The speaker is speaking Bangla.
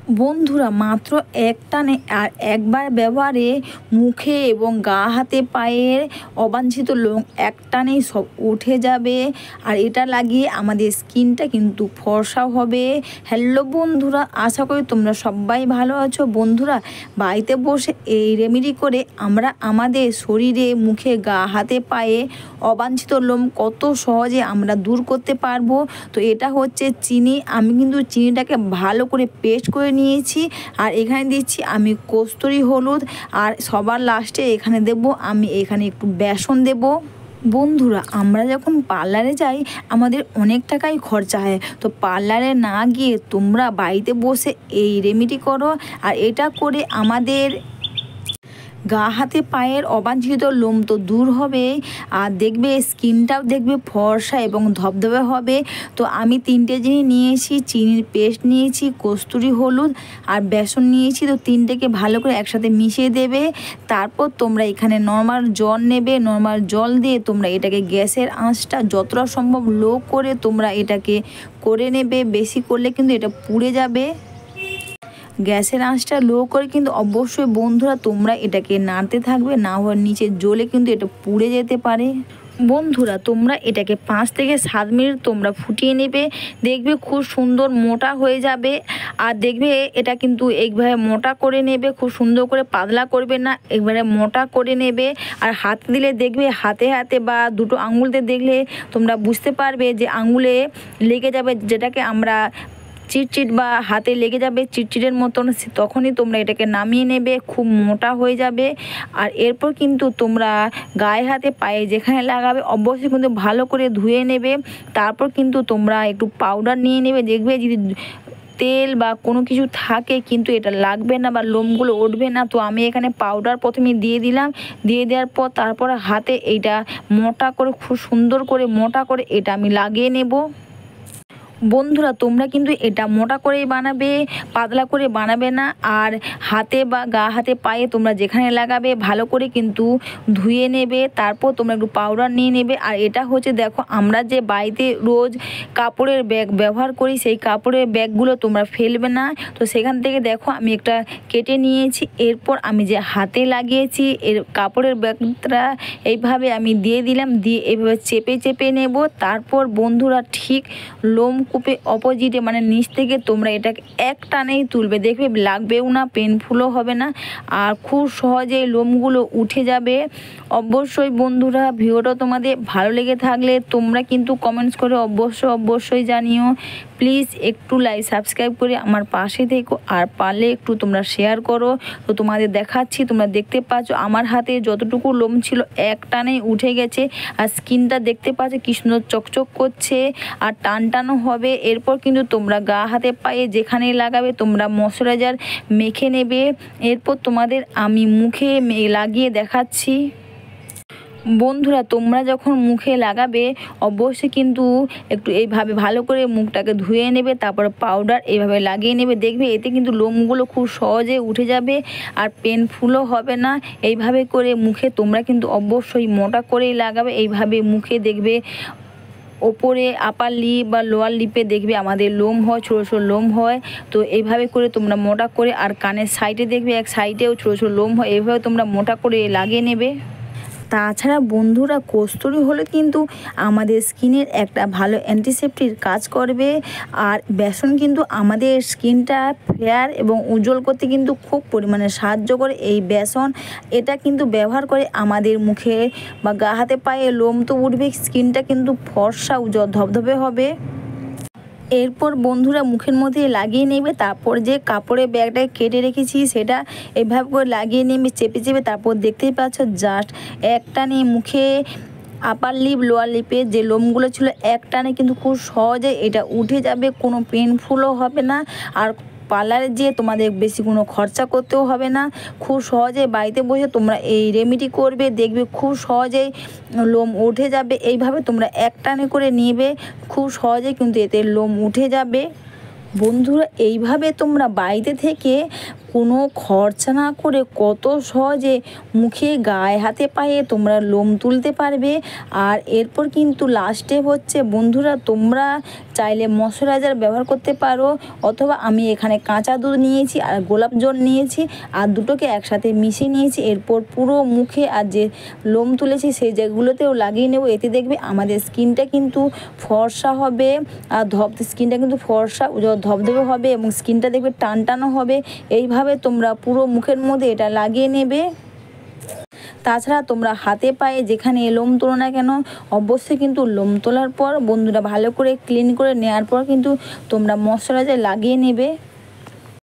বন্ধুরা মাত্র এক টানে আর একবার ব্যবহারে মুখে এবং গা হাতে পায়ের অবাঞ্ছিত লোম এক টানেই সব উঠে যাবে। আর এটা লাগিয়ে আমাদের স্কিনটা কিন্তু ফর্সা হবে। হ্যালো বন্ধুরা, আশা করি তোমরা সবাই ভালো আছো। বন্ধুরা, বাড়িতে বসে এই রেমেডি করে আমরা আমাদের শরীরে, মুখে, গা হাতে পায়ে অবাঞ্ছিত লোম কত সহজে আমরা দূর করতে পারবো। তো এটা হচ্ছে চিনি। আমি কিন্তু চিনিটাকে ভালো করে পেস্ট করে নিয়েছি। আর এখানে দিচ্ছি আমি কস্তুরি হলুদ। আর সবার লাস্টে এখানে দেব আমি এখানে একটু বেসন দেব। বন্ধুরা, আমরা যখন পার্লারে যাই আমাদের অনেক টাকাই খরচা হয়। তো পার্লারে না গিয়ে তোমরা বাড়িতে বসে এই রেমেডি করো। আর এটা করে আমাদের গা হাতে পায়ের অবাঞ্ছিত লোম তো দূর হবে, আর দেখবে স্কিনটাও দেখবে ফর্সা এবং ধবধবে হবে। তো আমি 3টে জিনিস নিয়েছি, চিনির পেস্ট নিয়েছি, কস্তুরি হলুদ আর বেসন নিয়েছি। তো 3টেকে ভালো করে একসাথে মিশিয়ে দেবে। তারপর তোমরা এখানে নর্মাল জল নেবে। নর্মাল জল দিয়ে তোমরা এটাকে গ্যাসের আঁচটা যতটা সম্ভব লো করে তোমরা এটাকে করে নেবে। বেশি করলে কিন্তু এটা পুড়ে যাবে। গ্যাসের আঁচটা লো করে কিন্তু অবশ্যই বন্ধুরা তোমরা এটাকে নাড়তে থাকবে, না হলে নিচে জ্বলে কিন্তু এটা পুড়ে যেতে পারে। বন্ধুরা, তোমরা এটাকে 5 থেকে 7 মিনিট তোমরা ফুটিয়ে নেবে। দেখবে খুব সুন্দর মোটা হয়ে যাবে। আর দেখবে এটা কিন্তু একবারে মোটা করে নেবে, খুব সুন্দর করে পাতলা করবে না, একবারে মোটা করে নেবে। আর হাত দিলে দেখবে হাতে হাতে বা দুটো আঙুলতে দেখলে তোমরা বুঝতে পারবে যে আঙুলে লেগে যাবে, যেটাকে আমরা চিটচিট বা হাতে লেগে যাবে চিটচিটের মতন, তখনই তোমরা এটাকে নামিয়ে নেবে। খুব মোটা হয়ে যাবে। আর এরপর কিন্তু তোমরা গায়ে হাতে পায়ে যেখানে লাগাবে অবশ্যই কিন্তু ভালো করে ধুয়ে নেবে। তারপর কিন্তু তোমরা একটু পাউডার নিয়ে নেবে। দেখবে যদি তেল বা কোনো কিছু থাকে কিন্তু এটা লাগবে না বা লোমগুলো উঠবে না। তো আমি এখানে পাউডার প্রথমে দিয়ে দিলাম। দিয়ে দেওয়ার পর তারপর হাতে এইটা মোটা করে, খুব সুন্দর করে মোটা করে এটা আমি লাগিয়ে নেব। বন্ধুরা, তোমরা কিন্তু এটা মোটা করেই বানাবে, পাতলা করে বানাবে না। আর হাতে বা গা হাতে পায়ে তোমরা যেখানে লাগাবে ভালো করে কিন্তু ধুয়ে নেবে। তারপর তোমরা একটু পাউডার নিয়ে নেবে। আর এটা হচ্ছে দেখো, আমরা যে বাড়িতে রোজ কাপড়ের ব্যাগ ব্যবহার করি সেই কাপড়ের ব্যাগগুলো তোমরা ফেলবে না। তো সেখান থেকে দেখো আমি একটা কেটে নিয়েছি। এরপর আমি যে হাতে লাগিয়েছি এর কাপড়ের ব্যাগটা এইভাবে আমি দিয়ে দিলাম, দিয়ে এইভাবে চেপে চেপে নেব। তারপর বন্ধুরা ঠিক লোমকূপে অপোজিটে মানে নিচ থেকে তোমরা এটাকে এক টানেই তুলবে। দেখবে লাগবেও না, পেনফুলও হবে না, আর খুব সহজেই লোমগুলো উঠে যাবে। অবশ্যই বন্ধুরা, ভিডিওটা তোমাদের ভালো লেগে থাকলে তোমরা কিন্তু কমেন্টস করে অবশ্যই জানিও। প্লিজ একটু লাইক সাবস্ক্রাইব করে আমার পাশে থেকো। আর পারলে একটু তোমরা শেয়ার করো। তো তোমাদের দেখাচ্ছি, তোমরা দেখতে পাচ্ছ আমার হাতে যতটুকু লোম ছিল এক টানেই উঠে গেছে। আর স্কিনটা দেখতে পাচ্ছ কি সুন্দর চকচক করছে আর টানটানো হবে। এরপর কিন্তু তোমরা গা হাতে পায়ে যেখানে লাগাবে তোমরা ময়শ্চারাইজার মেখে নেবে। এরপর তোমাদের আমি মুখে লাগিয়ে দেখাচ্ছি। বন্ধুরা, তোমরা যখন মুখে লাগাবে অবশ্যই কিন্তু একটু এইভাবে ভালো করে মুখটাকে ধুয়ে নেবে। তারপর পাউডার এইভাবে লাগিয়ে নেবে। দেখবে এতে কিন্তু লোমগুলো খুব সহজে উঠে যাবে আর পেনফুলও হবে না। এইভাবে করে মুখে তোমরা কিন্তু অবশ্যই মোটা করেই লাগাবে। এইভাবে মুখে দেখবে ওপরে আপার লিপ বা লোয়ার লিপে দেখবে আমাদের লোম হয়, ছোটো ছোটো লোম হয়। তো এইভাবে করে তোমরা মোটা করে, আর কানের সাইডে দেখবে এক সাইডেও ছোটো ছোটো লোম হয়, এইভাবে তোমরা মোটা করে লাগিয়ে নেবে। তাছাড়া বন্ধুরা, কস্তুরি হলে কিন্তু আমাদের স্কিনের একটা ভালো অ্যান্টিসেপ্টিক কাজ করবে। আর বেসন কিন্তু আমাদের স্কিনটা ফেয়ার এবং উজ্জ্বল করতে কিন্তু খুব পরিমাণে সাহায্য করে এই বেসন। এটা কিন্তু ব্যবহার করে আমাদের মুখে বা গা হাতে পায়ে লোম তো উঠবে, স্কিনটা কিন্তু ফর্সা উজ্জ্বল ধবধবে হবে। এরপর বন্ধুরা মুখের মধ্যে লাগিয়ে নেবে। তারপর যে কাপড়ের ব্যাগটা কেটে রেখেছি সেটা এভাবে করে লাগিয়ে নেবে চেপে চেপে। তারপর দেখতেই পাচ্ছ জাস্ট এক টানে মুখে আপার লিপ লোয়ার লিপে যে লোমগুলো ছিল এক টানে কিন্তু খুব সহজে এটা উঠে যাবে, কোনো পেনফুলও হবে না। আর পার্লারে যেয়ে তোমাদের বেশি কোনো খরচা করতেও হবে না। খুব সহজে বাড়িতে বসে তোমরা এই রেমেডি করবে, দেখবে খুব সহজেই লোম উঠে যাবে। এইভাবে তোমরা এক টানে করে নেবে, খুব সহজে কিন্তু এতে লোম উঠে যাবে। বন্ধুরা, এইভাবে তোমরা বাড়িতে থেকে কোনো খরচা না করে কত সহজে মুখে, গায়ে, হাতে, পায়ে তোমরা লোম তুলতে পারবে। আর এরপর কিন্তু লাস্টে হচ্ছে বন্ধুরা, তোমরা চাইলে ময়শ্চারাইজার ব্যবহার করতে পারো, অথবা আমি এখানে কাঁচা দুধ নিয়েছি আর গোলাপ জল নিয়েছি আর দুটোকে একসাথে মিশিয়ে নিয়েছি। এরপর পুরো মুখে আর যে লোম তুলেছি সেই জায়গাগুলোতেও লাগিয়ে নেব। এতে দেখবে আমাদের স্কিনটা কিন্তু ফর্সা হবে, আর স্কিনটা কিন্তু ফর্সা ধবধবে হবে এবং স্কিনটা দেখবে টানটানো হবে। এইভাবে তোমরা পুরো মুখের মধ্যে এটা লাগিয়ে নেবে। তাছাড়া তোমরা হাতে পায়ে যেখানে লোম তোলো না কেন, অবশ্যই কিন্তু লোম তোলার পর বন্ধুরা ভালো করে ক্লিন করে নেওয়ার পর কিন্তু তোমরা ময়শ্চারাইজার লাগিয়ে নেবে।